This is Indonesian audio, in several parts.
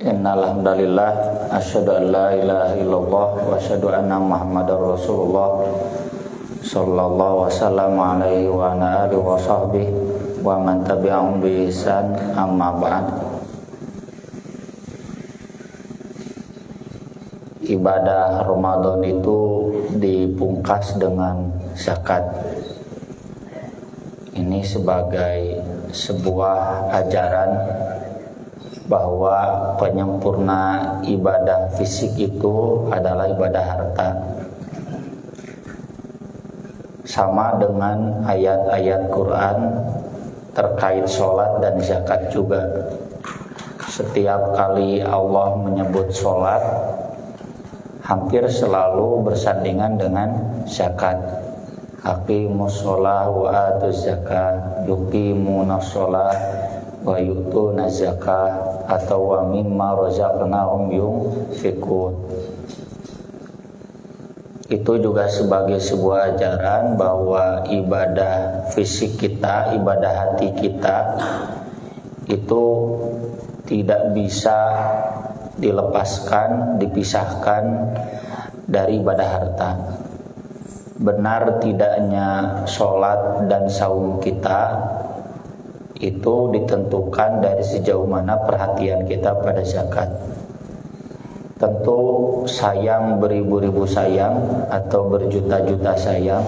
Innal hamdalillah asyhadu an la ilaha illallah wa asyhadu anna Muhammadar Rasulullah sallallahu wasallam alaihi wa ala alihi wa sahbihi wa man tabi'ahum bi ihsan amma ba'd. Ibadah Ramadan itu dipungkas dengan zakat. Ini sebagai sebuah ajaran bahwa penyempurna ibadah fisik itu adalah ibadah harta. Sama dengan ayat-ayat Quran terkait sholat dan zakat juga. Setiap kali Allah menyebut sholat, hampir selalu bersandingan dengan zakat. Aqimus sholah wa atuz zakat, yuqimunas sholah wa yu'tuna zakah, atau wa mimma razaqnahum yunfiqun. Itu juga sebagai sebuah ajaran bahwa ibadah fisik kita, ibadah hati kita itu tidak bisa dilepaskan, dipisahkan dari ibadah harta. Benar tidaknya sholat dan saum kita itu ditentukan dari sejauh mana perhatian kita pada zakat. Tentu sayang beribu-ribu sayang atau berjuta-juta sayang,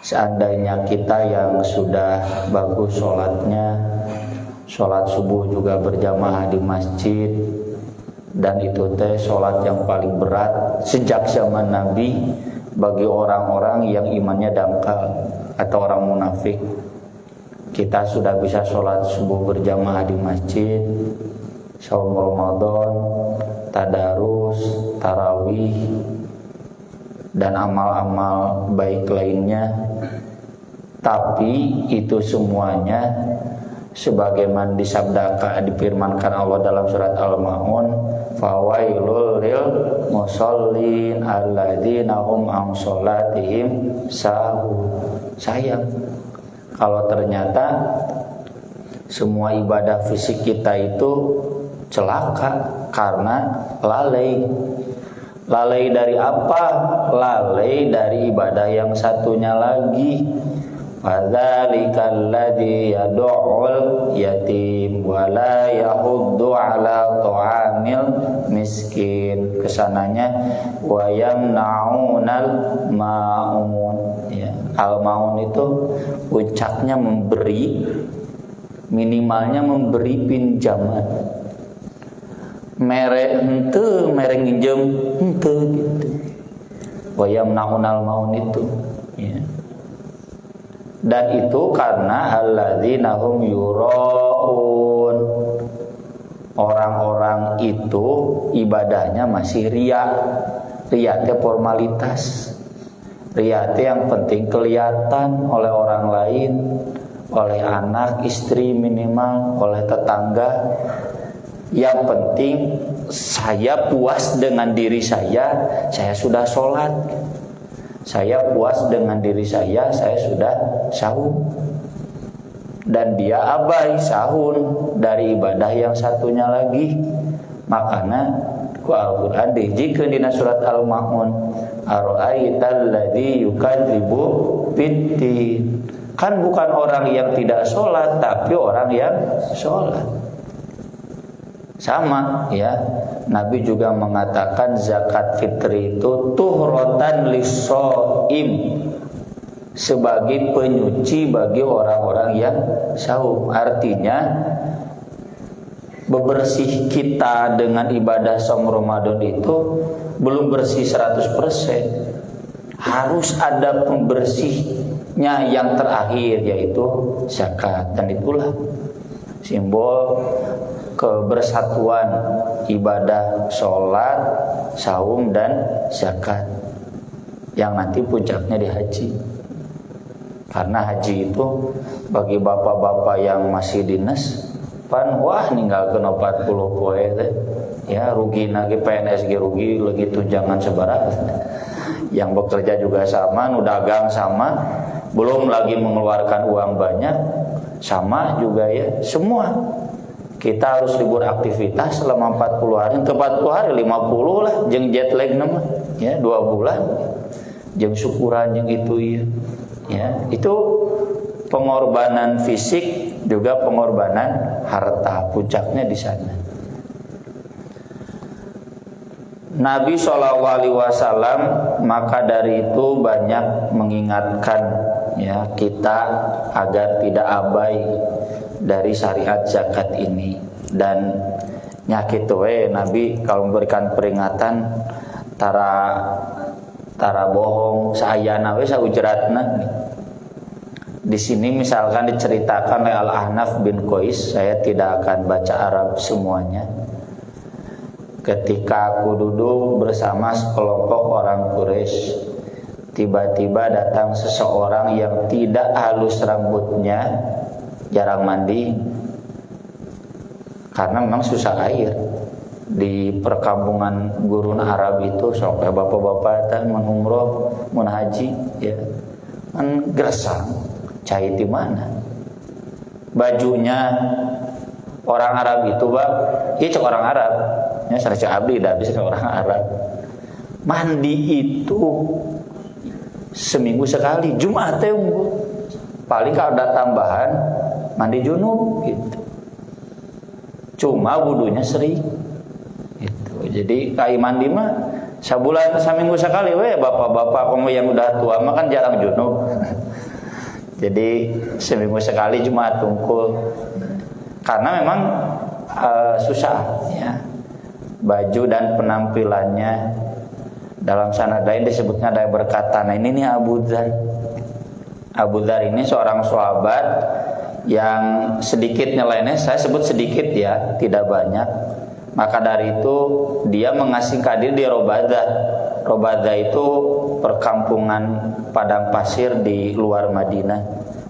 seandainya kita yang sudah bagus sholatnya, sholat subuh juga berjamaah di masjid, dan itu teh sholat yang paling berat sejak zaman Nabi bagi orang-orang yang imannya dangkal atau orang munafik. Kita sudah bisa sholat subuh berjamaah di masjid, saum Ramadan, tadarus, tarawih, dan amal-amal baik lainnya. Tapi itu semuanya sebagaimana disabdakan, difirmankan Allah dalam surat Al-Maun, fawailul lil musallin alladzina hum an sholatihim sahun. Sayang kalau ternyata semua ibadah fisik kita itu celaka karena lalai. Lalai dari apa? Lalai dari ibadah yang satunya lagi. Fadzalikal ladzi yad'ul yatim wa la yahuddu ala ta'amil miskin. Kesananya wa yamna'unal ma'un. Ya, al-ma'un itu puncaknya memberi, minimalnya memberi pinjaman. Mere nginjem hente gitu. Wa yamna'unal ma'un itu, ya. Dan itu karena alladzina hum yura'un. Orang-orang itu ibadahnya masih riya. Riya itu formalitas. Riya itu yang penting kelihatan oleh orang lain, oleh anak, istri minimal, oleh tetangga. Yang penting saya puas dengan diri saya sudah sholat. Saya puas dengan diri saya sudah sahur. Dan dia abai sahur dari ibadah yang satunya lagi. Makanya ku Al-Quran dijikeun dina surat Al-Maun, ara'aital ladzi yukadzibu biddin. Kan bukan orang yang tidak sholat, tapi orang yang sholat. Sama ya, Nabi juga mengatakan zakat fitri itu tuhratan lis-shaim, sebagai penyuci bagi orang-orang yang saum. Artinya bebersih kita dengan ibadah saum Ramadan itu belum bersih 100%. Harus ada pembersihnya yang terakhir, yaitu zakat. Dan itulah simbol kebersatuan ibadah sholat, saum, dan zakat, yang nanti puncaknya di haji. Karena haji itu bagi bapak-bapak yang masih dinas, pan wah ninggalkeun 40 poe teh, ya rugi lagi PNS ge rugi lagi tunjangan sebarat. Yang bekerja juga sama, nu dagang sama, belum lagi mengeluarkan uang banyak, sama juga ya, semua. Kita harus libur aktivitas selama 40 hari, untuk 40 hari 50 lah, jeung jet lag nama, ya 2 bulan, jeung syukuran jeung itu ya, itu pengorbanan fisik juga pengorbanan harta, puncaknya di sana. Nabi SAW maka dari itu banyak mengingatkan ya kita agar tidak abai dari syariat zakat ini, dan nyakit we Nabi kalau memberikan peringatan tara bohong saayana we saujratna. Di sini misalkan diceritakan oleh Al-Ahnaf bin Qais, saya tidak akan baca Arab semuanya. Ketika aku duduk bersama sekelompok orang Quraisy, tiba-tiba datang seseorang yang tidak halus rambutnya, jarang mandi, karena memang susah air. Di perkampungan gurun Arab itu sampai bapak-bapak dan menumroh, menhaji, ya, kan gersang, cai di mana? Bajunya orang Arab itu, Pak, iya cek orang Arab. Ya, sareng abdi dah bisa orang Arab. Mandi itu seminggu sekali, Jumat teh paling kalau ada tambahan mandi junub gitu. Cuma wudunya sering gitu. Jadi kai mandi mah sabulan seminggu sekali we, bapak-bapak kamu yang udah tua mah kan jarang junub. Jadi seminggu sekali Jumat tungkul. Karena memang susah ya. Baju dan penampilannya, dalam sanad lain disebutnya ada berkata, nah ini nih Abu Dzar. Abu Dzar ini seorang sahabat yang sedikit nilainya, saya sebut sedikit ya, tidak banyak. Maka dari itu dia mengasingkan diri di Robadah. Robadah itu perkampungan padang pasir di luar Madinah.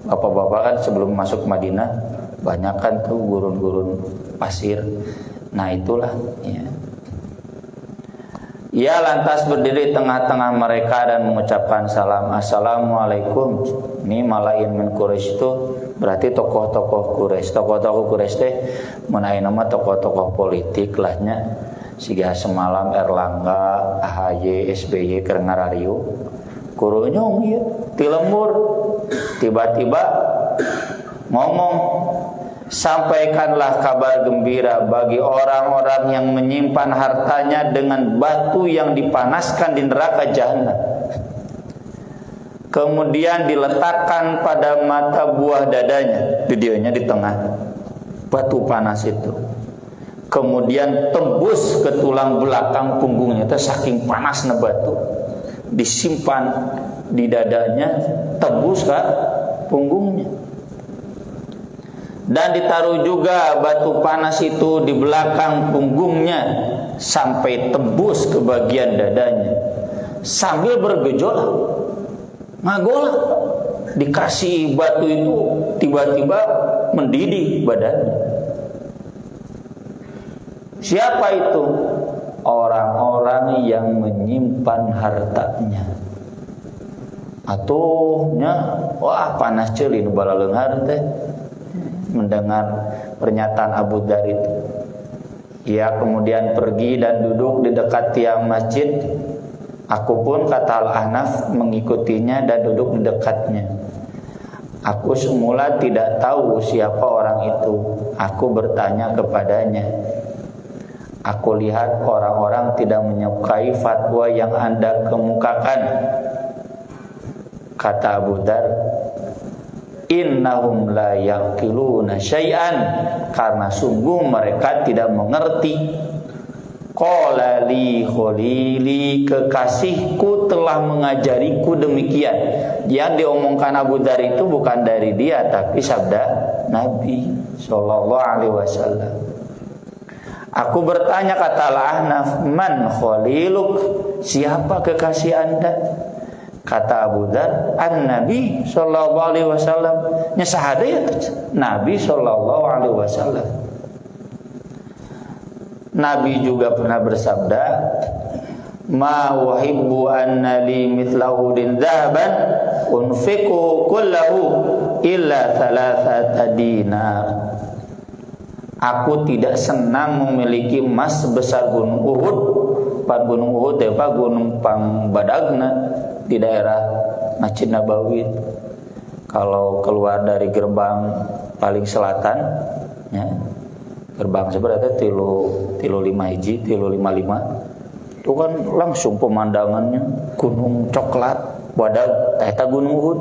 Bapak-bapak kan sebelum masuk Madinah banyak kan tuh gurun-gurun pasir. Nah itulah ya. Ia lantas berdiri tengah-tengah mereka dan mengucapkan salam, Assalamualaikum. Ini malain min Quraisy itu berarti tokoh-tokoh Quraisy. Tokoh-tokoh Quraisy teh menaik nama tokoh-tokoh politik lahnya. Siga semalam Erlangga, AHY, SBY keur ngarariu. Kurunyong ieu ti lembur. Tiba-tiba ngomong, sampaikanlah kabar gembira bagi orang-orang yang menyimpan hartanya dengan batu yang dipanaskan di neraka jahanam. Kemudian diletakkan pada mata buah dadanya, didianya di tengah batu panas itu. Kemudian tembus ke tulang belakang punggungnya, itu saking panasnya batu. Disimpan di dadanya, tembus ke punggungnya. Dan ditaruh juga batu panas itu di belakang punggungnya sampai tembus ke bagian dadanya. Sambil bergejolak, ngagolak, dikasih batu itu tiba-tiba mendidih badannya. Siapa itu? Orang-orang yang menyimpan hartanya. Atuhnya, wah panas ceuli nu bala leunghar teh. Mendengar pernyataan Abu Dzar itu, ia kemudian pergi dan duduk di dekat tiang masjid. Aku pun, kata Al-Ahnaf, mengikutinya dan duduk di dekatnya. Aku semula tidak tahu siapa orang itu. Aku bertanya kepadanya. Aku lihat orang-orang tidak menyukai fatwa yang Anda kemukakan. Kata Abu Dzar, innahum la yaqiluna syai'an, karena sungguh mereka tidak mengerti. Qala li khalili, kekasihku telah mengajariku demikian. Yang diomongkan Abu Dzar itu bukan dari dia, tapi sabda Nabi sallallahu alaihi wasallam. Aku bertanya, kata Al-Ahnaf, man khaliluk, siapa kekasih Anda? Kata Abu Dzar, an-Nabi sallallahu alaihi wasallam. Nya sahada ya Nabi sallallahu alaihi wasallam. Nabi juga pernah bersabda, ma uhibbu anna li mithlahu din dhahaban unfiqu kullahu illa thalathata dinar. Aku tidak senang memiliki emas sebesar gunung Uhud. Pan gunung Uhud apa gunung Pangbadagna di daerah Masjid Nabawi. Kalau keluar dari gerbang paling selatan, ya, gerbang sebenarnya tilu 5 hiji, tilu 55. Itu kan langsung pemandangannya gunung coklat, badag eta gunung Uhud.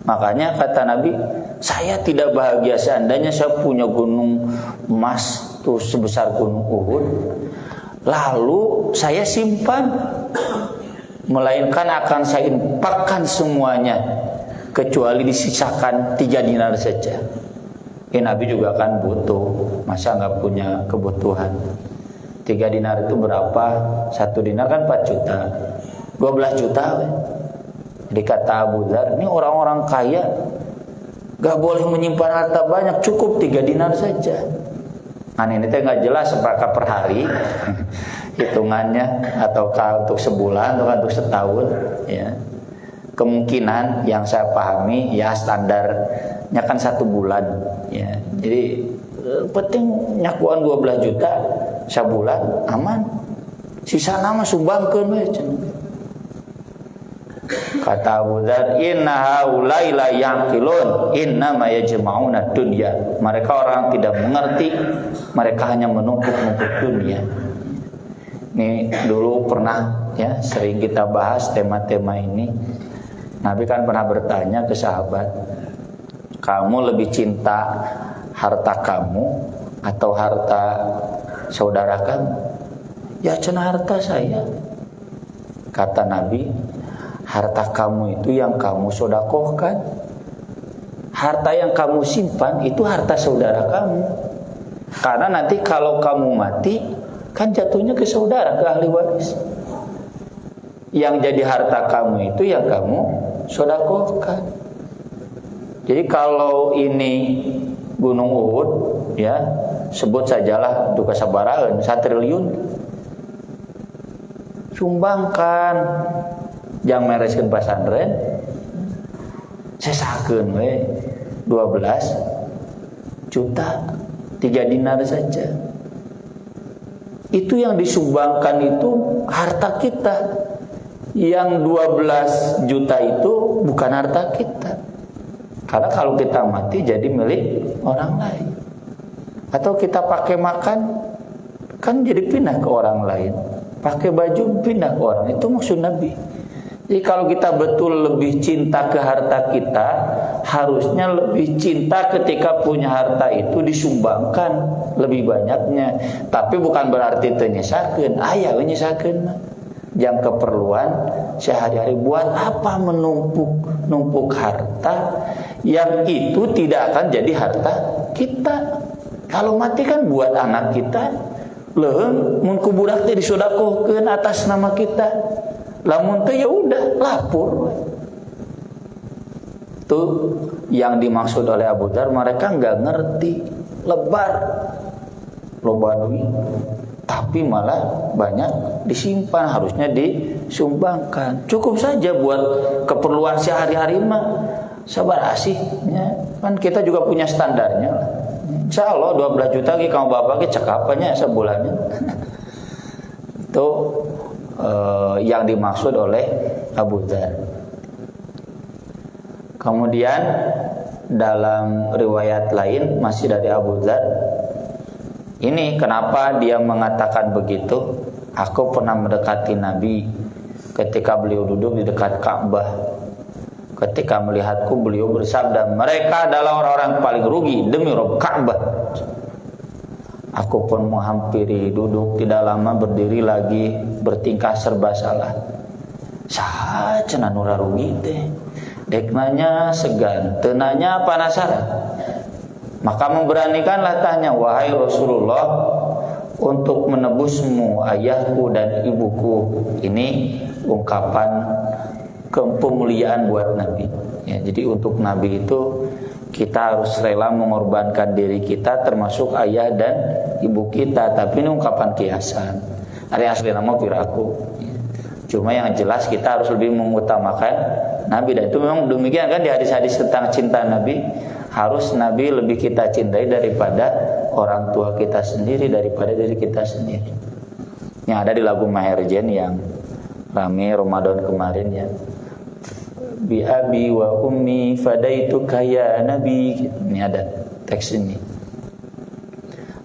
Makanya kata Nabi, saya tidak bahagia seandainya saya punya gunung emas tuh sebesar gunung Uhud, lalu saya simpan, melainkan akan saya infakkan semuanya, kecuali disisakan 3 dinar saja. Nabi juga kan butuh, masa nggak punya kebutuhan. 3 dinar itu berapa? 1 dinar kan 4 juta, 12 juta. Jadi kata Abu Dzar, ini orang-orang kaya gak boleh menyimpan harta banyak, cukup 3 dinar saja. Nah ini teh gak jelas apakah per hari hitungannya, ataukah untuk sebulan, ataukah untuk setahun, ya. Kemungkinan yang saya pahami ya standarnya kan 1 bulan, ya. Jadi penting nyakuan 12 juta sebulan aman, sisa nama sumbangkeun we. Kata Abu Dzar, inna haulai la yaqilun inna ma yajma'una dunya. Mereka orang tidak mengerti, mereka hanya menumpuk-numpuk dunia. Ini dulu pernah ya sering kita bahas tema-tema ini. Nabi kan pernah bertanya ke sahabat, kamu lebih cinta harta kamu atau harta saudara kamu? Ya cenah harta saya. Kata Nabi, harta kamu itu yang kamu sedekahkan. Harta yang kamu simpan itu harta saudara kamu. Karena nanti kalau kamu mati, kan jatuhnya ke saudara, ke ahli waris. Yang jadi harta kamu itu yang kamu sedekahkan. Jadi kalau ini Gunung Uhud, ya sebut sajalah untuk kesabaran 1 triliun, sumbangkan. Yang mereskeun pasantren sesakeun we 12 juta 3 dinar saja. Itu yang disumbangkan itu harta kita. Yang 12 juta itu bukan harta kita. Karena kalau kita mati jadi milik orang lain. Atau kita pakai makan kan jadi pindah ke orang lain. Pakai baju pindah ke orang. Itu maksud Nabi. Jadi kalau kita betul lebih cinta ke harta kita, harusnya lebih cinta ketika punya harta itu disumbangkan lebih banyaknya. Tapi bukan berarti tenyesakeun, aya we nyesakeun mah. Yang keperluan sehari-hari, buat apa menumpuk harta yang itu tidak akan jadi harta kita. Kalau mati kan buat anak kita, leuh mun kuburak teh disedekahkeun atas nama kita. Lamun teh ya udah lapor. Itu yang dimaksud oleh Abu Dzar, mereka nggak ngerti, lebar loba duit, tapi malah banyak disimpan, harusnya disumbangkan. Cukup saja buat keperluan sehari-hari mah sabar asih, ya. Kan kita juga punya standarnya. Insya Allah 12 juta lagi kamu bapak cekapannya sebulannya. Itu yang dimaksud oleh Abu Dzar. Kemudian dalam riwayat lain masih dari Abu Dzar, ini kenapa dia mengatakan begitu? Aku pernah mendekati Nabi ketika beliau duduk di dekat Ka'bah. Ketika melihatku, beliau bersabda, mereka adalah orang-orang paling rugi demi Rabb Ka'bah. Aku pun menghampiri, duduk, tidak lama berdiri lagi, bertingkah serba salah. Saha cenah nu rugi teh. Dek nanya segan, teu nanya penasaran. Maka memberanikanlah tanya, wahai Rasulullah, untuk menebusmu ayahku dan ibuku. Ini ungkapan kepemuliaan buat Nabi. Ya, jadi untuk Nabi itu kita harus rela mengorbankan diri kita, termasuk ayah dan ibu kita. Tapi ini ungkapan kiasan. Ada asli nama piraku. Cuma yang jelas kita harus lebih mengutamakan Nabi. Dan itu memang demikian kan di hadis-hadis tentang cinta Nabi. harus Nabi lebih kita cintai daripada orang tua kita sendiri, daripada diri kita sendiri. Yang ada di lagu Maherjen yang rame Ramadan kemarin ya. Bi abi wa ummi fadaituka ya nabi. Ini ada teks ini.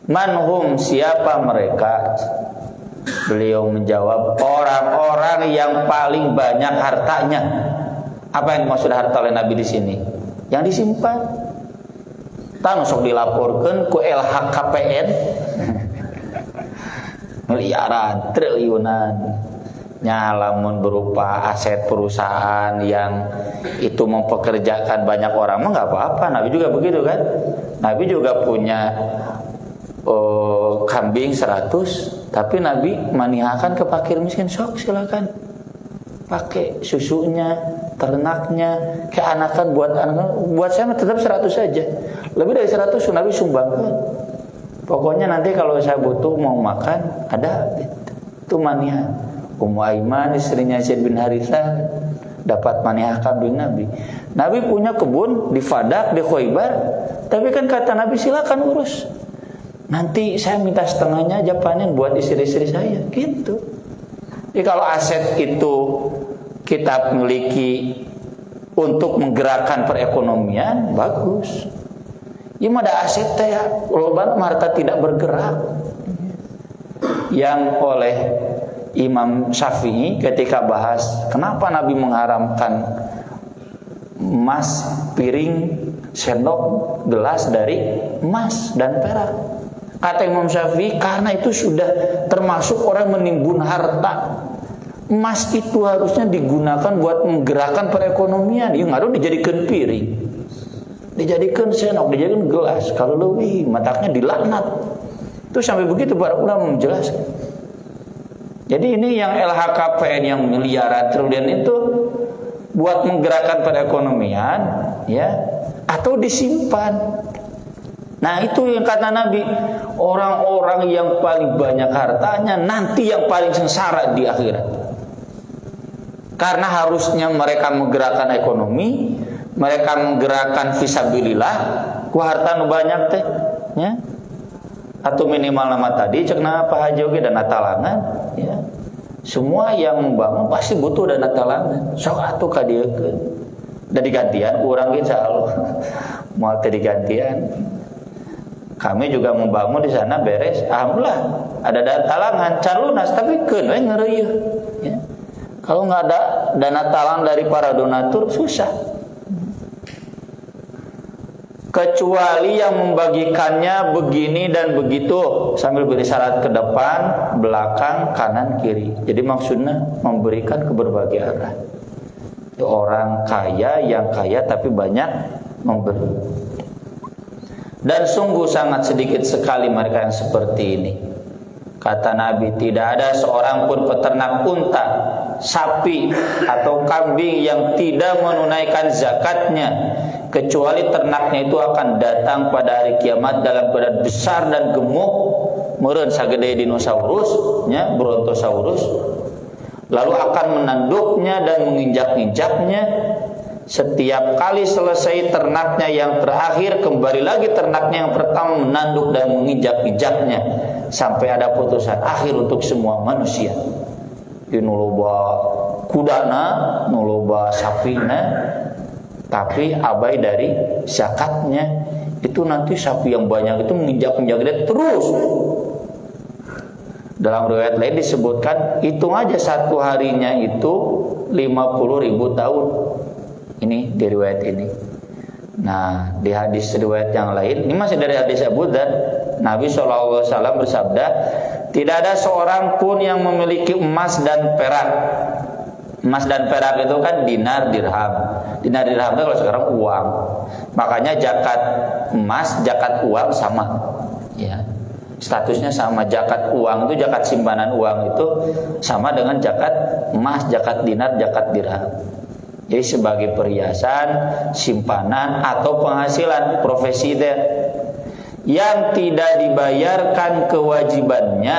Manhum, siapa mereka? Beliau menjawab, orang-orang yang paling banyak hartanya. Apa yang dimaksud harta oleh Nabi di sini? Yang disimpan. Tanu sok dilaporkan ku LHKPN. Miliaran, triliunan. Nyalamun berupa aset perusahaan yang itu mempekerjakan banyak orang mah nggak apa-apa. Nabi juga begitu kan? Nabi juga punya kambing 100, tapi Nabi manihakan ke fakir miskin, sok silakan pakai susunya, ternaknya, keanakan buat saya tetap 100 saja. Lebih dari 100 Nabi sumbangkan. Pokoknya nanti kalau saya butuh mau makan ada itu maniha. Ummu Aiman istrinya Zaid bin Harithah dapat maniha kambing Nabi. Nabi punya kebun di Fadak, di Khaybar, tapi kan kata Nabi silakan urus. Nanti saya minta setengahnya aja panen buat istri-istri saya, gitu. Jadi kalau aset itu kita miliki untuk menggerakkan perekonomian, bagus. Ya ada aset ya, loba harta tidak bergerak. Yang oleh Imam Syafi'i ketika bahas kenapa Nabi mengharamkan emas, piring, sendok, gelas dari emas dan perak. Kata Imam Syafi'i, karena itu sudah termasuk orang menimbun harta. Emas itu harusnya digunakan buat menggerakkan perekonomian. Yang harus dijadikan piring, dijadikan sendok, dijadikan gelas. Kalau lebih mataknya dilaknat. Itu sampai begitu para ulama menjelaskan. Jadi ini yang LHKPN yang miliaran triliun itu buat menggerakkan perekonomian, ya, atau disimpan. Nah itu yang kata Nabi, orang-orang yang paling banyak hartanya nanti yang paling sengsara di akhirat. Karena harusnya mereka menggerakkan ekonomi, mereka menggerakkan fisabilillah, ku harta nu banyak teh, ya. Atau minimal nama tadi cekna Pak Haji oge dana talangan, ya. Semua yang membangun pasti butuh dana talangan. Sok atuh ka dieu keun. Da digantian urang ge insyaallah. Moal teh digantian. Kami juga membangun di sana beres, alhamdulillah ada dana talangan, can lunas tapi keun we ngeureuyeuh, ya. Kalau nggak ada dana talang dari para donatur susah. Kecuali yang membagikannya begini dan begitu sambil berisyarat ke depan, belakang, kanan, kiri. Jadi maksudnya memberikan ke berbagai arah. Itu orang kaya yang kaya tapi banyak memberi. Dan sungguh sangat sedikit sekali mereka yang seperti ini. Kata Nabi, tidak ada seorang pun peternak unta, sapi atau kambing yang tidak menunaikan zakatnya, kecuali ternaknya itu akan datang pada hari kiamat dalam keadaan besar dan gemuk, meureun sagede dinosaurus, nya Brontosaurus, lalu akan menanduknya dan menginjak-injaknya. Setiap kali selesai ternaknya yang terakhir, kembali lagi ternaknya yang pertama menanduk dan menginjak-injaknya sampai ada putusan akhir untuk semua manusia. Nuloba kudana, nuloba sapina, tapi abai dari zakatnya. Itu nanti sapi yang banyak itu menginjak-injak dia terus. Dalam riwayat lain disebutkan, hitung aja satu harinya itu 50.000 tahun. Ini di riwayat ini. Nah, di hadis riwayat yang lain, ini masih dari hadis Abu Dzar, Nabi SAW bersabda, tidak ada seorang pun yang memiliki emas dan perak. Emas dan perak itu kan dinar dirham. Dinar dirham itu kalau sekarang uang. Makanya zakat emas, zakat uang sama. Ya. Statusnya sama. Zakat uang itu, zakat simpanan uang itu sama dengan zakat emas, zakat dinar, zakat dirham. Jadi sebagai perhiasan, simpanan atau penghasilan profesi yang tidak dibayarkan kewajibannya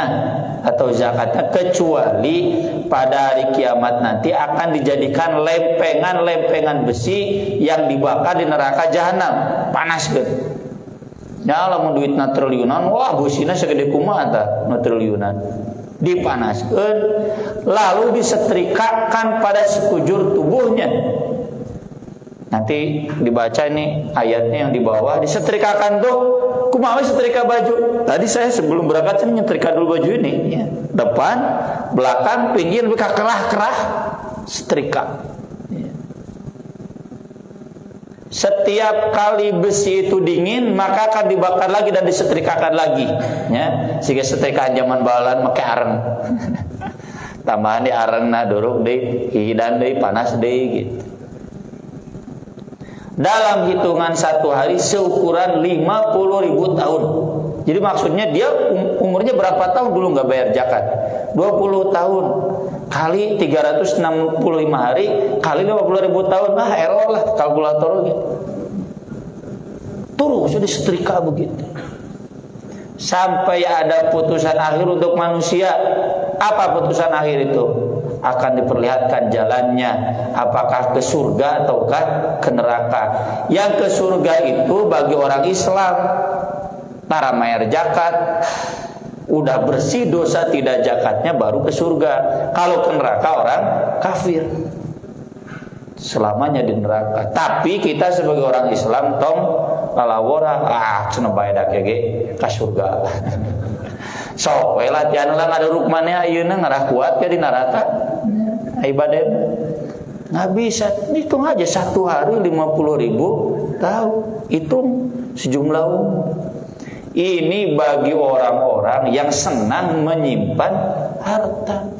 atau zakatnya kecuali pada hari kiamat nanti akan dijadikan lempengan-lempengan besi yang dibakar di neraka jahanam. panaskeun. Ya lamun duitna triliunan, wah busina segede kumaha tah nu triliunan. Dipanaskeun lalu disetrikakan pada sekujur tubuhnya. Nanti dibaca ini ayatnya yang di bawah, disetrikakan tuh kumaha setrika baju. Tadi saya sebelum berangkat saya nyetrika dulu baju ini ya. Depan, belakang, pinggir, kerah-kerah setrika. Setiap kali besi itu dingin maka akan dibakar lagi dan disetrikakan lagi ya. Sehingga setrikaan zaman balan make areng. Tambahan di arengna duruk deui, hihidan deui, panas deui gitu. Dalam hitungan satu hari seukuran 50.000 tahun. Jadi maksudnya dia umurnya berapa tahun dulu nggak bayar zakat? 20 tahun kali 365 hari kali 50.000 tahun, nah error lah kalkulator gitu. Terus sudah setrika begitu. Sampai ada putusan akhir untuk manusia. Apa putusan akhir itu? Akan diperlihatkan jalannya, apakah ke surga ataukah ke neraka. Yang ke surga itu bagi orang Islam, para mayar zakat, udah bersih dosa tidak zakatnya baru ke surga. Kalau ke neraka orang kafir, selamanya di neraka. Tapi kita sebagai orang Islam tong lalawora cenah bae da ge ka surga. Sok we latihan ulang ada rukmannya ayeuna ngarah kuat ke di neraka. Ibadah nggak bisa, hitung aja satu hari 50.000 tahun, hitung sejumlah umur. Ini bagi orang-orang yang senang menyimpan harta.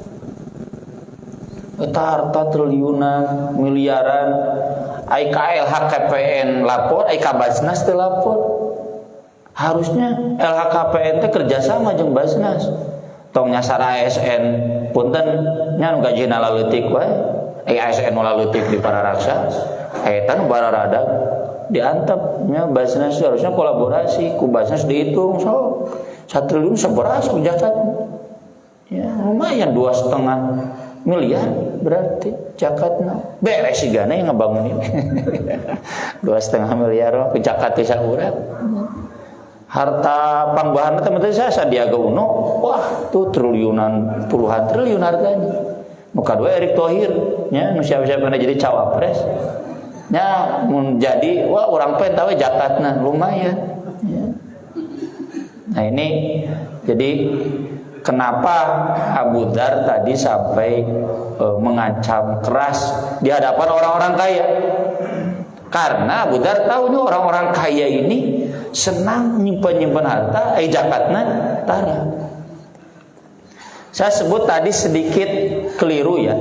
Harta triliunan, miliaran, IKL, HKPN lapor, Basnas teu lapor. Harusnya LHKPN teh kerjasama jeung Basnas. Tong nyasar ASN punten nya nu gajina laleutik wae. ASN nu laleutik di Pararaksa. Eta nu bararadag diantep nya Basnas harusnya kolaborasi ku Basnas dihitung so 1 triliun seberas zakat. Ya lumayan 2,5 miliar berarti zakatna. Beres sigana yang ngebangun ini. 2,5 miliar ku zakat bisa urang. Harta pangbahan teman-teman saya Sandiaga Uno, wah tuh triliunan, puluhan triliun harganya. Muka dua Erick Thohir, nya nu siapa-siapa jadi cawapres, nya menjadi wah orang pen tahu zakatna lumayan. Ya. Nah ini jadi kenapa Abu Dzar tadi sampai mengancam keras di hadapan orang-orang kaya? Karena Abu Dzar tahu nih orang-orang kaya ini senang nyimpen harta, zakatna tara. Saya sebut tadi sedikit keliru ya.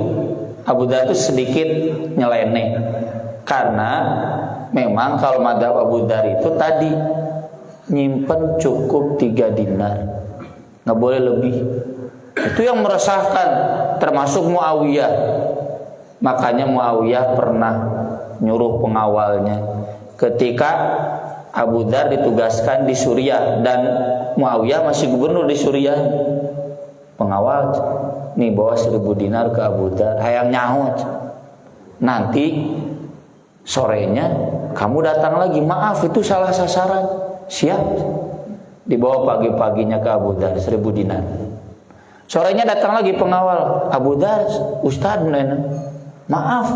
Abu Dzar itu sedikit nyeleneh. Karena memang kalau madzhab Abu Dzar itu tadi nyimpen cukup 3 dinar. Nggak boleh lebih. Itu yang meresahkan termasuk Muawiyah. Makanya Muawiyah pernah nyuruh pengawalnya ketika Abu Dzar ditugaskan di Suriah dan Muawiyah masih gubernur di Suriah. Pengawal nih bawa 1.000 dinar ke Abu Dzar, hayang nyaut. Nanti sorenya kamu datang lagi, maaf itu salah sasaran. Siap. Dibawa pagi-paginya ke Abu Dzar 1.000 dinar. Sorenya datang lagi pengawal, Abu Dzar, Ustaz maaf,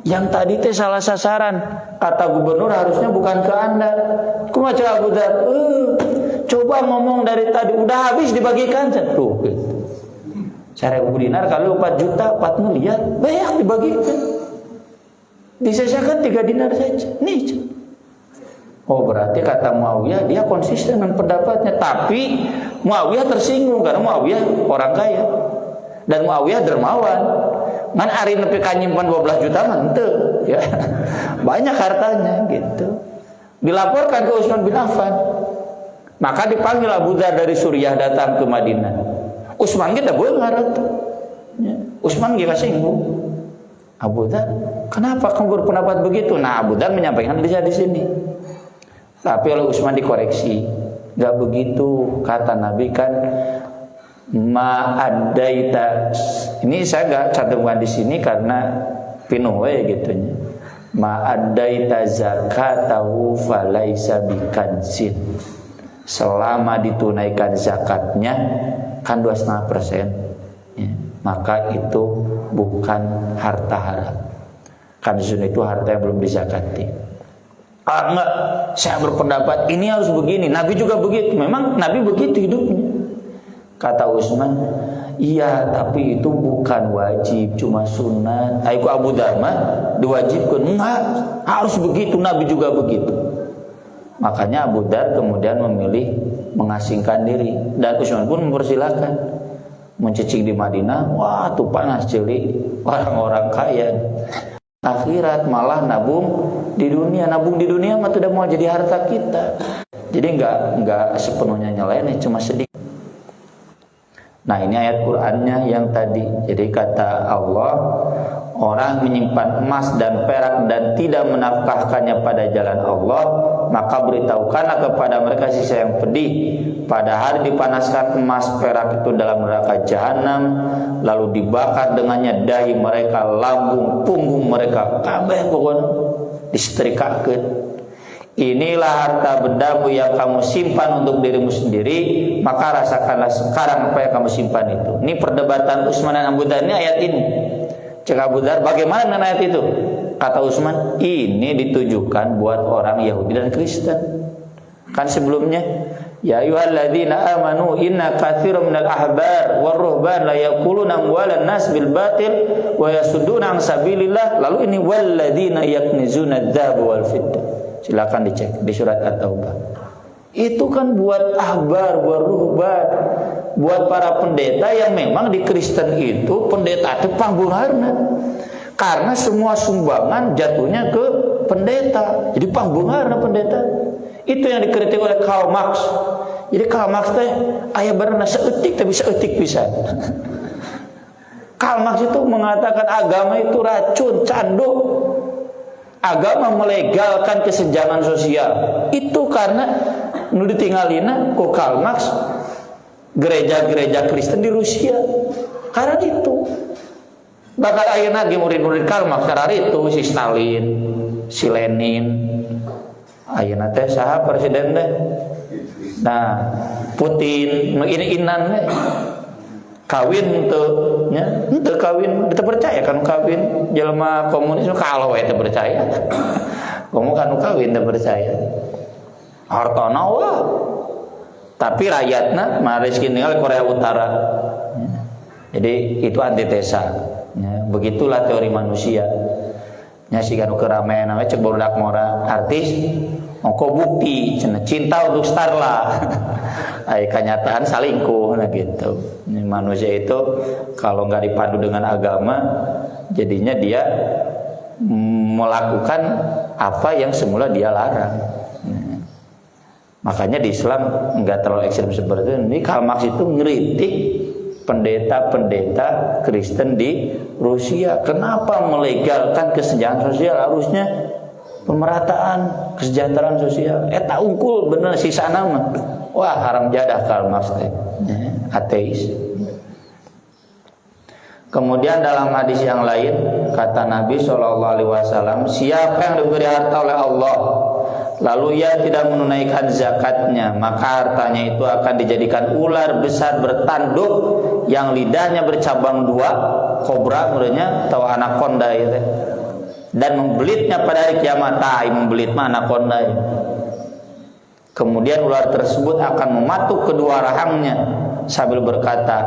yang tadi teh salah sasaran. Kata gubernur harusnya bukan ke Anda. Kumaha Abu Dzar? Coba ngomong dari tadi udah habis dibagikan tuh. Gitu. 1.000 dinar kali 4 juta, 4 miliar, banyak dibagikan. Disesakan 3 dinar saja. Nih. Oh berarti kata Muawiyah dia konsisten dengan pendapatnya. Tapi Muawiyah tersinggung karena Muawiyah orang kaya dan Muawiyah dermawan. Ngan ari nepi ka nyimpan 12 juta mah henteu ya. Banyak hartanya gitu. Dilaporkan ke Utsman bin Affan. Maka dipanggil Abu Dzar dari Suriah datang ke Madinah. Utsman ge da beungar atuh. Ya. Utsman ge kasinggung. Abu Dzar, kenapa kamu berpendapat begitu? Nah, Abu Dzar menyampaikan di sini. Tapi oleh Utsman dikoreksi. Enggak begitu, kata Nabi kan ma'adaita. Ini saya enggak cantumkan di sini karena pinuh we gitunya. ma'addaita zakatahu falaisa bikansin. Selama ditunaikan zakatnya kan 2,5%, ya, maka itu bukan harta haram. Kanzun itu harta yang belum dizakati. Enggak, saya berpendapat ini harus begini. Nabi juga begitu. Memang Nabi begitu hidupnya. Kata Utsman, iya tapi itu bukan wajib, cuma sunat. Aku Abu Dharma diwajibkan. Enggak, harus begitu. Nabi juga begitu. Makanya Abu Dar kemudian memilih mengasingkan diri. Dan Utsman pun mempersilahkan. Mencicing di Madinah, wah tuh panas celik, orang-orang kaya. Akhirat malah nabung di dunia. Nabung di dunia mah tidak mau jadi harta kita. Jadi enggak sepenuhnya nyalain, cuma sedikit. Nah ini ayat Qur'annya yang tadi. Jadi kata Allah, orang menyimpan emas dan perak dan tidak menafkahkannya pada jalan Allah, maka beritahukanlah kepada mereka sisa yang pedih. Pada hari dipanaskan emas perak itu dalam neraka jahanam, lalu dibakar dengannya dahi mereka, lambung, punggung mereka, kabeh pokoknya disetrikakeun. Inilah harta bendamu yang kamu simpan untuk dirimu sendiri, maka rasakanlah sekarang apa yang kamu simpan itu. Ini perdebatan Utsman dan Abu Dar ini ayat ini. Cek Abu Dar, bagaimana dengan ayat itu? Kata Utsman, ini ditujukan buat orang Yahudi dan Kristen. Kan sebelumnya, ya ayyuhalladzina amanu inna katsiran minal ahbar war ruhban la yaquluna amwalan nas bil batil wa yasudduna an sabilillah. Lalu ini walladzina yaknizuna adz-dzahaba wal fiddah. Silakan dicek di surat At-Taubah. Itu kan buat ahbar, buat ruhban, buat para pendeta yang memang di Kristen itu pendeta itu pangbungarna. Karena semua sumbangan jatuhnya ke pendeta. Jadi pangbungarna pendeta. Itu yang dikritik oleh Karl Marx. Jadi Karl Marx teh aya benerna saeutik tapi saeutik pisan. Karl Marx itu mengatakan agama itu racun, candu. Agama melegalkan kesenjangan sosial. Itu karena nu ditinggalina ku Karl Marx gereja-gereja Kristen di Rusia. Karena itu. Bakal ayeuna ge murid-murid Karl Marx karena itu si Stalin, si Lenin. Ayeuna teh saha presiden teh? Nah, Putin, ini inan we. Kawin teu nya, teu kawin, teu percaya kan kawin. Jelema komunis kalau we teu percaya. Komo kan kawin teu percaya. Hartana wah. Tapi rakyatna mah rezeki ninggal Korea Utara. Jadi itu antitesa. Ya, begitulah teori manusia. Nya siga nu keramean we cek barudak mora artis ongko bukti cinta untuk Starla. Ay kenyataan salingkuh nah gitu. Ini manusia itu kalau nggak dipandu dengan agama jadinya dia melakukan apa yang semula dia larang. Nah, makanya di Islam nggak terlalu ekstrem seperti ini. Karl Marx itu ngeritik pendeta-pendeta Kristen di Rusia. Kenapa melegalkan kesenjangan sosial? Harusnya pemerataan kesejahteraan sosial. Tak unggul bener sisa nama. Wah haram jadah Karl Marx teh. Ateis. Kemudian dalam hadis yang lain kata Nabi SAW, siapa yang diberi harta oleh Allah lalu ia tidak menunaikan zakatnya, maka hartanya itu akan dijadikan ular besar bertanduk yang lidahnya bercabang dua, kobra menurutnya atau anaconda itu, dan membelitnya pada hari kiamat. Membelit mana anaconda itu. Kemudian ular tersebut akan mematuk kedua rahangnya sambil berkata,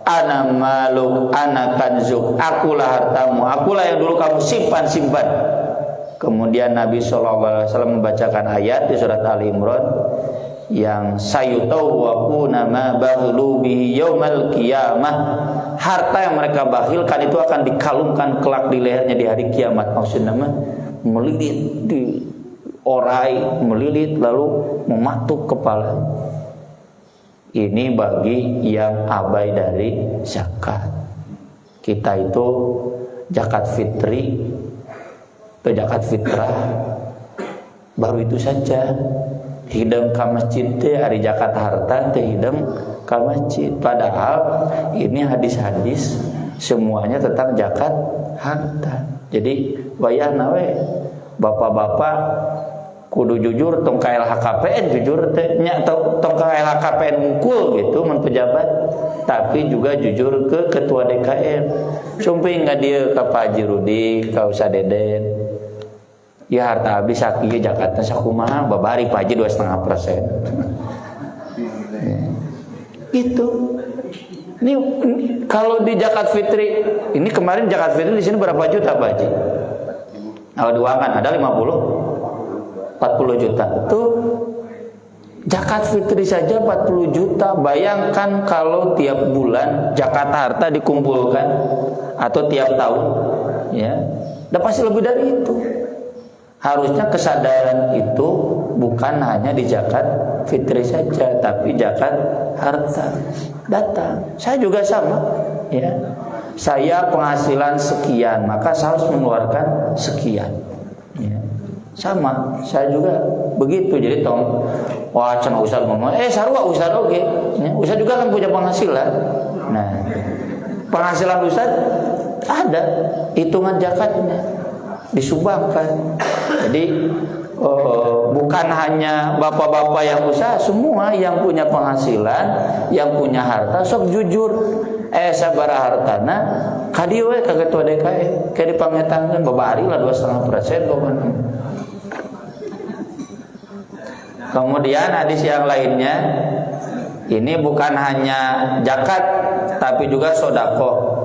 ana maluk, ana kanzuk, akulah hartamu, akulah yang dulu kamu simpan. Kemudian Nabi SAW membacakan ayat di surat Ali Imran yang sayutawwaquna ma baghlu bihi yaumal qiyamah. Harta yang mereka bakhilkan itu akan dikalungkan kelak di lehernya di hari kiamat. Maksudnya melilit di orai, melilit lalu mematuk kepala. Ini bagi yang abai dari zakat. Kita itu zakat fitri atau zakat fitrah baru itu saja. Hidam ka masjid teh ari zakat harta teh hidam ka masjid. Padahal ini hadis-hadis semuanya tentang zakat harta. Jadi wayahna we bapak-bapak kudu jujur tong ka LHKPN jujur teh nya tong ka LHKPN mungkul gitu mun pejabat, tapi juga jujur ke ketua DKM. Sumping ka dieu ka Pak Haji Rudi, ka Ustaz Deden. Ya harta habis sakieu Jakarta sakumaha babari Pak Haji 2,5%. Gitu. Ini kalau di Zakat Fitri, ini kemarin Zakat Fitri di sini berapa juta Pak Haji? Kalau diuangkan ada 40 juta. Tuh zakat fitri saja 40 juta. Bayangkan kalau tiap bulan zakat harta dikumpulkan atau tiap tahun, ya, udah pasti lebih dari itu. Harusnya kesadaran itu bukan hanya di zakat fitri saja, tapi zakat harta datang. Saya juga sama, ya. Saya penghasilan sekian, maka saya harus mengeluarkan sekian. Ya. Sama, saya juga begitu. Jadi tong, wah cenah Ustaz ngomong, sarua Ustaz oke. Ya, Ustaz juga kan punya penghasilan. Nah, penghasilan Ustaz ada hitungan zakatnya, disumbangkan. Jadi bukan hanya bapak-bapak yang usaha, semua yang punya penghasilan, yang punya harta, sok jujur. Sabara hartana kadieu we ka ketua DKM ke dipangetankeun babari lah 2,5% pokoknya. Kemudian hadis yang lainnya, ini bukan hanya zakat tapi juga sedekah.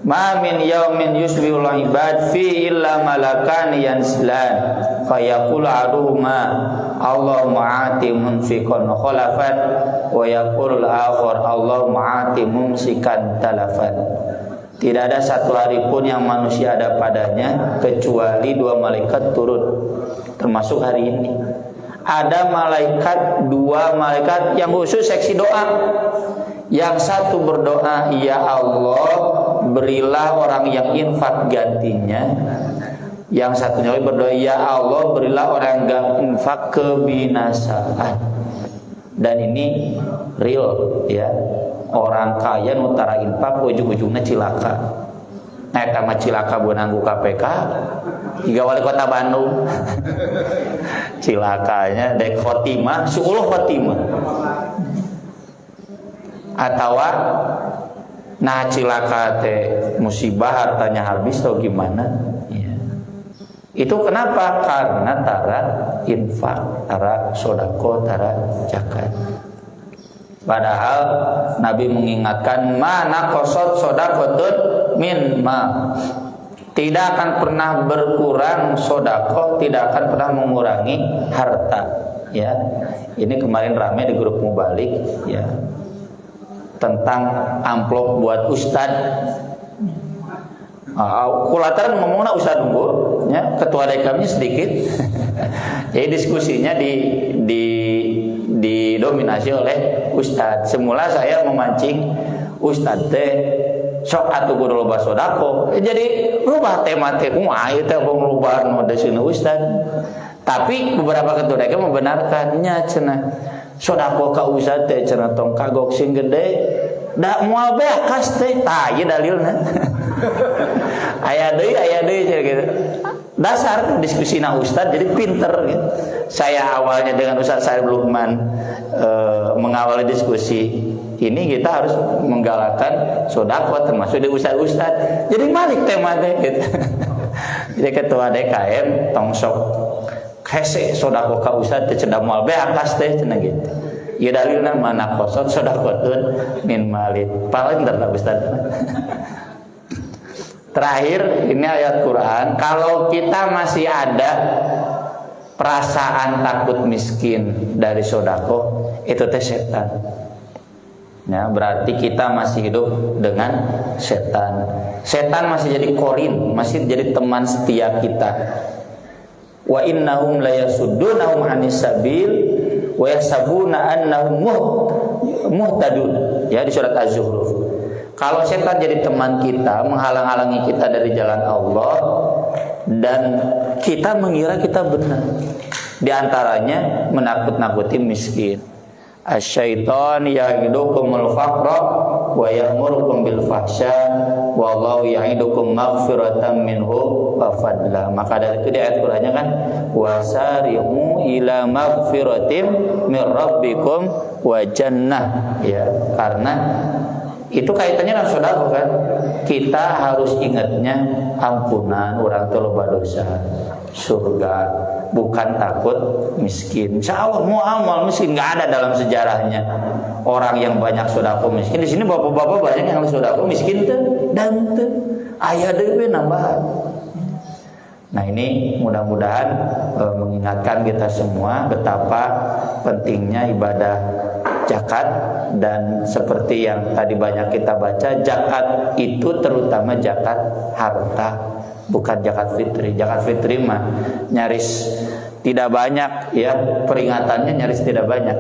Ma min yaumin yusbihul ibad fi illa malakan yanslan fayaqul aduhuma Allahumma ati munfiqan khalafan wa yaqul al-akhar Allahumma ati mumsikan talafan. Tidak ada satu hari pun yang manusia ada padanya kecuali dua malaikat turun, termasuk hari ini. Ada dua malaikat yang khusus seksi doa. Yang satu berdoa, ya Allah berilah orang yang infak gantinya. Yang satunya lagi berdoa, ya Allah berilah orang yang infak kebinasaan. Dan ini real, ya. Orang kaya nutara infak ujung-ujungnya cilaka. Eta mah cilaka beunanggu KPK. Tiga wali kota Bandung. Cilakanya dek khotimah, suuluh khotimah. Atawa nah cilaka teh musibah hartanya habis atau gimana ya. Itu kenapa? Karena tara infak, tara sodako, tara zakat. Padahal Nabi mengingatkan mana kosot sodakotun min ma, tidak akan pernah berkurang sodako, tidak akan pernah mengurangi harta ya. Ini kemarin ramai di grup Mubalik ya, tentang amplop buat ustad. Kulataran ngomongnya ustad unggul, ya, ketua DKM-nya sedikit. Jadi diskusinya didominasi oleh ustad. Semula saya memancing ustad teh sok atuh kudu loba sodako. Jadi rubah tema teh kumaha ieu teh rubah nu desina ustad. Tapi beberapa ketua DKM membenarkannya cenah. Sodako ka ustad teh cenah tong kagok sing gede da moal bekas teh tah ieu dalilna. Aya deui gitu. Dasar diskusina ustad jadi pinter gitu. Saya awalnya dengan Ustaz Syarif Lukman mengawali diskusi ini, kita harus menggalakkan sodako termasuk di ustad-ustad. Jadi balik tema teh gitu. Jadi ketua DKM tong sok hese sodako ka ustad teh cenah moal bekas teh cenah gitu. Ieu dalilna mana kosot sodakotun min malit. Paling terlah ustad. Terakhir ini ayat Quran, kalau kita masih ada perasaan takut miskin dari sodako, itu teh setan. Ya, berarti kita masih hidup dengan setan. Setan masih jadi korin, masih jadi teman setia kita. Wa innahum la yasuddunahum 'anis sabil wa yahsabuna annahum muhtadun. Ya, di surat Az-Zukhruf. Kalau setan jadi teman kita, menghalang-halangi kita dari jalan Allah, dan kita mengira kita benar. Di antaranya menakut-nakuti miskin. Asyaiton ya'idukumul faqra wa ya'murukum bil fahsya wallahu ya'idukum maghfiratan minhu wa fadla. Maka dari itu di ayat Qur'annya kan wasari'u ila maghfiratim min rabbikum wa jannah, ya, karena itu kaitannya dengan sedekah kan. Kita harus ingatnya ampunan orang teu loba dosa, surga, bukan takut miskin. Insya Allah mau amal miskin nggak ada dalam sejarahnya orang yang banyak sedekah miskin. Di sini bapak-bapak banyak yang sedekah miskin tuh dan tuh aya deui nambahan. Nah ini mudah-mudahan mengingatkan kita semua betapa pentingnya ibadah zakat, dan seperti yang tadi banyak kita baca, zakat itu terutama zakat harta, bukan zakat fitri. Zakat fitri mah nyaris tidak banyak, ya, peringatannya nyaris tidak banyak.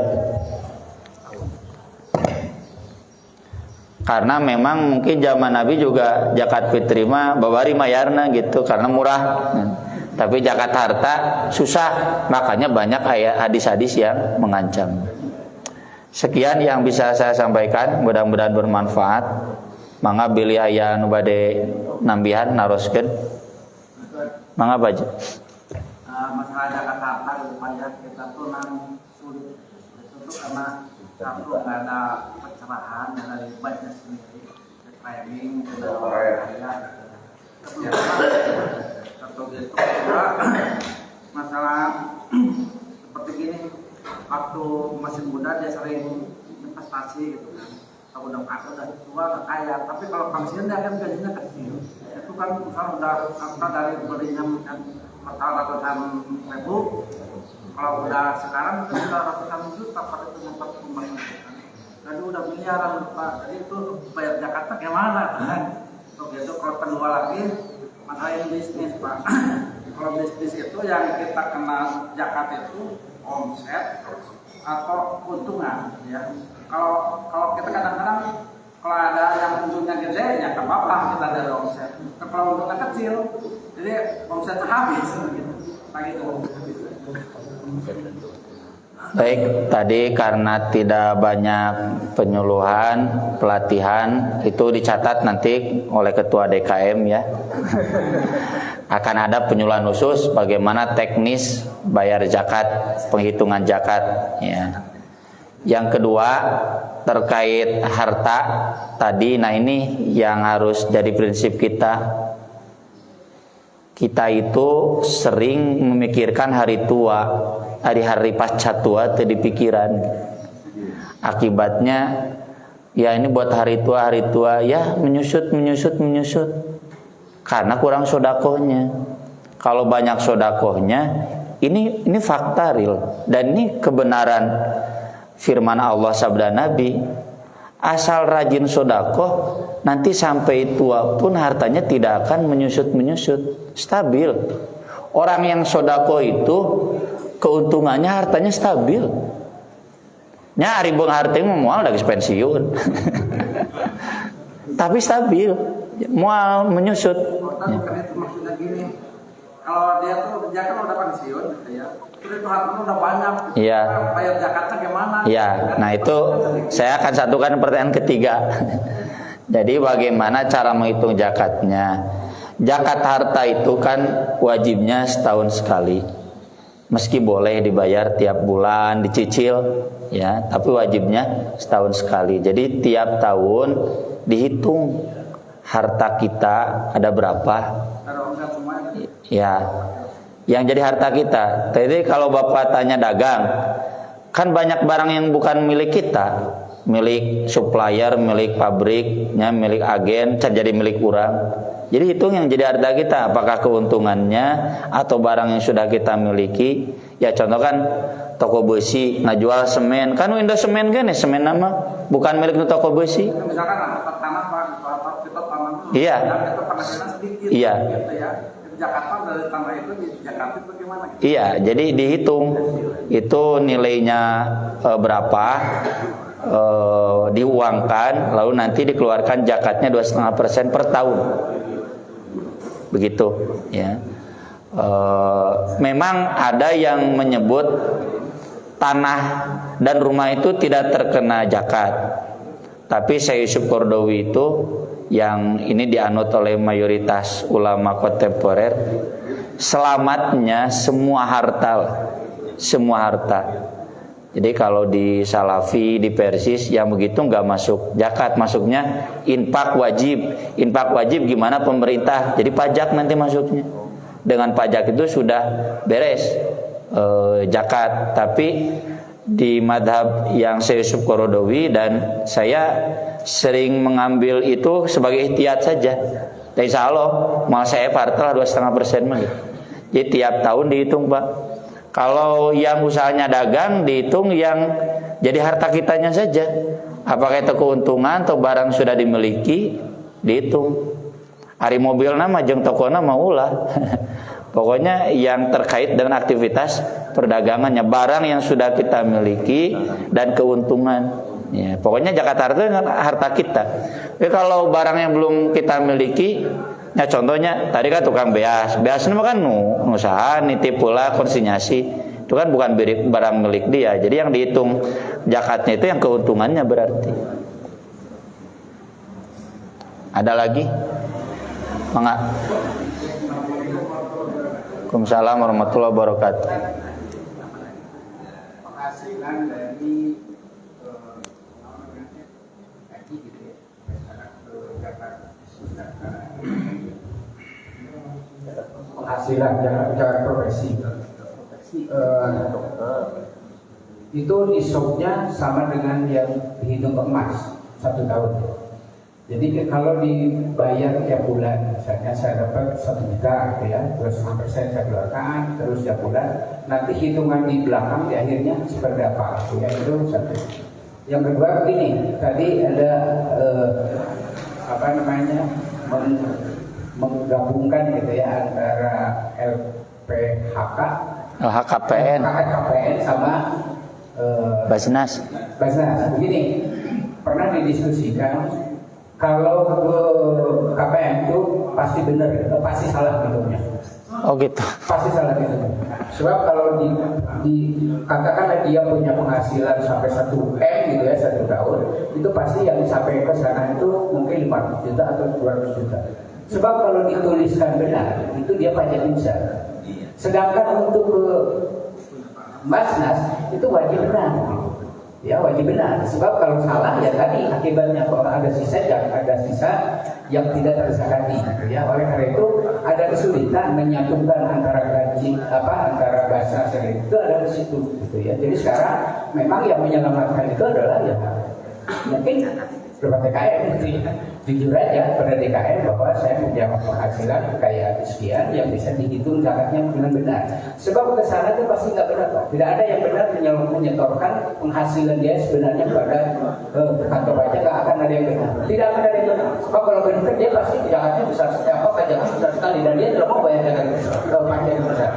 Karena memang mungkin zaman Nabi juga zakat fitri mah babari mayarna gitu karena murah. Tapi zakat harta susah, makanya banyak hadis-hadis yang mengancam. Sekian yang bisa saya sampaikan, mudah-mudahan bermanfaat. Mangga bilih aya nu bade nambihan naroskeun. Mangga baca. Masalah zakat harta supaya kita tuh nang sulit itu karena satu nggak ada pencerahan dari baca sendiri, training dan olahraga. Satu itu kedua masalah seperti gini. Waktu masih muda dia sering investasi gitu kan. Kalau udah tua udah kaya, tapi kalau pensiun dia kan gajinya kecil. Itu kan misalnya udah angka dari belinya yang total ratusan ribu. Kalau udah sekarang itu sudah ratusan juta pada itu tempat pembayaran. Jadi udah miliaran Pak. Jadi itu bayar zakatnya gimana kan? Gitu kalau kedua lagi masalah bisnis Pak. Kalau bisnis itu yang kita kenal zakat itu omset atau keuntungan, ya. Kalau kita kadang-kadang kalau ada yang untungnya gede ya nggak apa-apa kita dari omset. Kalau untungnya kecil, jadi omsetnya habis gitu. Begitu. Baik, tadi karena tidak banyak penyuluhan, pelatihan, itu dicatat nanti oleh ketua DKM ya. Akan ada penyuluhan khusus bagaimana teknis bayar zakat, penghitungan zakat ya. Yang kedua terkait harta tadi, nah ini yang harus jadi prinsip kita. Kita itu sering memikirkan hari tua, hari-hari pasca tua tadi pikiran. Akibatnya ya ini buat hari tua ya menyusut. Karena kurang sodakohnya. Kalau banyak sodakohnya, ini fakta real dan ini kebenaran firman Allah sabda Nabi. Asal rajin sodakoh, nanti sampai tua pun hartanya tidak akan menyusut, stabil. Orang yang sodakoh itu keuntungannya hartanya stabil. Nya ari beung harteng moal lagi pensiun. Tapi stabil, moal menyusut. Karena itu maksudnya gini, kalau dia tuh dia kan udah pensiun gitu ya, terus itu hartanya udah banyak, iya. Bayar zakatnya gimana? Iya, nah itu saya akan satukan pertanyaan ketiga. Jadi bagaimana cara menghitung zakatnya? Zakat harta itu kan wajibnya setahun sekali. Meski boleh dibayar tiap bulan, dicicil, ya, tapi wajibnya setahun sekali. Jadi tiap tahun dihitung harta kita ada berapa. Ya, yang jadi harta kita. Jadi kalau Bapak tanya dagang, kan banyak barang yang bukan milik kita, milik supplier, milik pabriknya, milik agen, jadi milik orang. Jadi hitung yang jadi harta kita, apakah keuntungannya atau barang yang sudah kita miliki. Ya contoh kan toko besi ngajual semen, kan window semen kan ya, semen nama bukan milik toko besi. Misalkan tanah kita tanah iya. Itu penghasilan sedikit, iya. Gitu ya. Jakarta dari tanah itu di Jakarta itu bagaimana? Gitu? Iya, jadi dihitung itu nilainya berapa, diuangkan, lalu nanti dikeluarkan zakatnya 2,5% per tahun. Begitu, ya. Memang ada yang menyebut tanah dan rumah itu tidak terkena zakat. Tapi Syekh Yusuf Qaradawi itu yang ini dianut oleh mayoritas ulama kontemporer, selamatnya semua harta. Jadi kalau di Salafi, di Persis yang begitu nggak masuk zakat, masuknya infak wajib. Infak wajib gimana pemerintah? Jadi pajak nanti masuknya. Dengan pajak itu sudah beres zakat. Tapi di madhab yang Syekh Yusuf Qaradawi dan saya sering mengambil itu sebagai ihtiyat saja. Dan insya Allah mal saya partel 2,5% mah. Jadi tiap tahun dihitung Pak. Kalau yang usahanya dagang dihitung yang jadi harta kitanya saja. Apakah itu keuntungan atau barang sudah dimiliki dihitung. Ari mobil nama jeung tokona mah ulah. Pokoknya yang terkait dengan aktivitas perdagangannya, barang yang sudah kita miliki dan keuntungan. Ya, pokoknya zakat harta dengan harta kita. Tapi kalau barang yang belum kita miliki, ya contohnya tadi kan tukang beas itu kan usaha nitip pula konsinyasi, itu kan bukan barang milik dia. Jadi yang dihitung zakatnya itu yang keuntungannya berarti. Ada lagi? Enggak. Waalaikumsalam warahmatullahi wabarakatuh. Penghasilan dari penghasilan jangan profesi itu nisabnya sama dengan yang dihitung emas 1 tahun. Jadi kalau dibayar tiap bulan, misalnya saya dapat 1 juta, gitu ya, 2,5% saya keluarkan, terus tiap bulan, nanti hitungan di belakang di akhirnya seperti apa? Ya itu satu. Yang kedua begini, tadi ada menggabungkan gitu ya antara LPHK, LHKPN sama Basnas. Begini, pernah didiskusikan. Kalau ke KPN itu pasti benar, pasti salah hitungnya. Oh gitu. Pasti salah hitungnya. Sebab kalau katakanlah dia punya penghasilan sampai 1 M gitu ya 1 tahun, itu pasti yang sampai ke sana itu mungkin 500 juta atau 200 juta. Sebab kalau dituliskan benar, itu dia pajak besar. Sedangkan untuk ke Basnas itu wajib benar. Ya wajib benar. Sebab kalau salah ya tadi akibatnya kalau ada sisa yang tidak terzakati. Ya oleh karena itu ada kesulitan menyatukan antara gaji antara Basnas itu ada di situ. Gitu ya. Jadi sekarang memang yang menyelamatkan itu adalah ya mungkin beberapa TKN gitu ya. Jujur aja pada TKN bahwa saya punya penghasilan kayak sekian yang bisa dihitung zakatnya dengan benar. Sebab kesana itu pasti nggak benar Pak. Tidak ada yang benar menyetorkan penghasilan dia sebenarnya pada kantor pajak, nggak akan ada yang benar. Tidak akan ada yang benar. Sebab kalau benar dia pasti zakatnya besar pajaknya besar sekali dan dia tidak mau bayar pajak yang besar.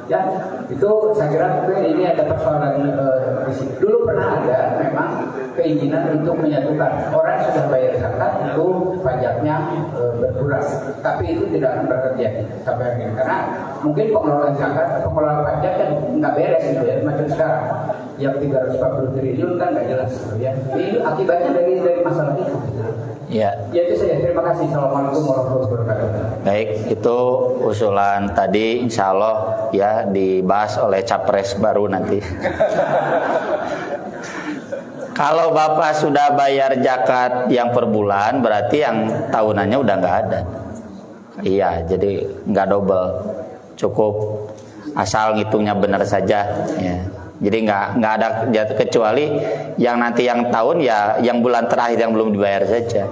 Ya, itu saya kira mungkin ini ada persoalan di sini. Dulu pernah ada memang keinginan untuk menyatukan orang sudah bayar zakat itu pajaknya berkurang, tapi itu tidak akan terjadi sampai hari ini karena mungkin pengelolaan zakat atau pengelolaan pajak kan nggak beres gitu ya macam sekarang yang 340 triliun kan nggak jelas gitu ya. Ini akibatnya dari masalah itu. Ya. Ya itu saja. Terima kasih. Assalamualaikum warahmatullahi wabarakatuh. Baik, itu usulan tadi insya Allah ya dibahas oleh capres baru nanti. Kalau Bapak sudah bayar zakat yang per bulan, berarti yang tahunannya udah nggak ada. Iya, jadi nggak double, cukup asal ngitungnya benar saja. Ya. Jadi nggak ada kecuali yang nanti yang tahun ya yang bulan terakhir yang belum dibayar saja.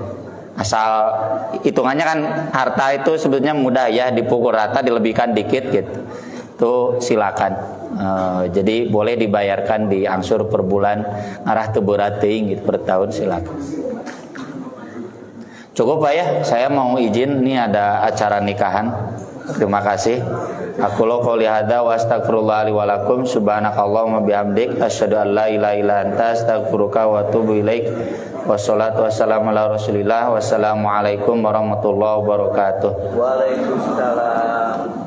Asal hitungannya kan harta itu sebetulnya mudah ya, dipukul rata dilebihkan dikit gitu. Itu silakan. Jadi boleh dibayarkan diangsur per bulan arah teburating gitu per tahun silakan. Cukup Pak ya, saya mau izin nih ada acara nikahan. Terima kasih. Aku qouli hadza wa astaghfirullah li wa lakum subhanakallahumma bihamdik asyhadu an la ilaha illa anta astaghfiruka wa atubu ilaik. Wassalatu wassalamu ala Rasulillah. Wassalamualaikum warahmatullahi wabarakatuh. Waalaikumsalam.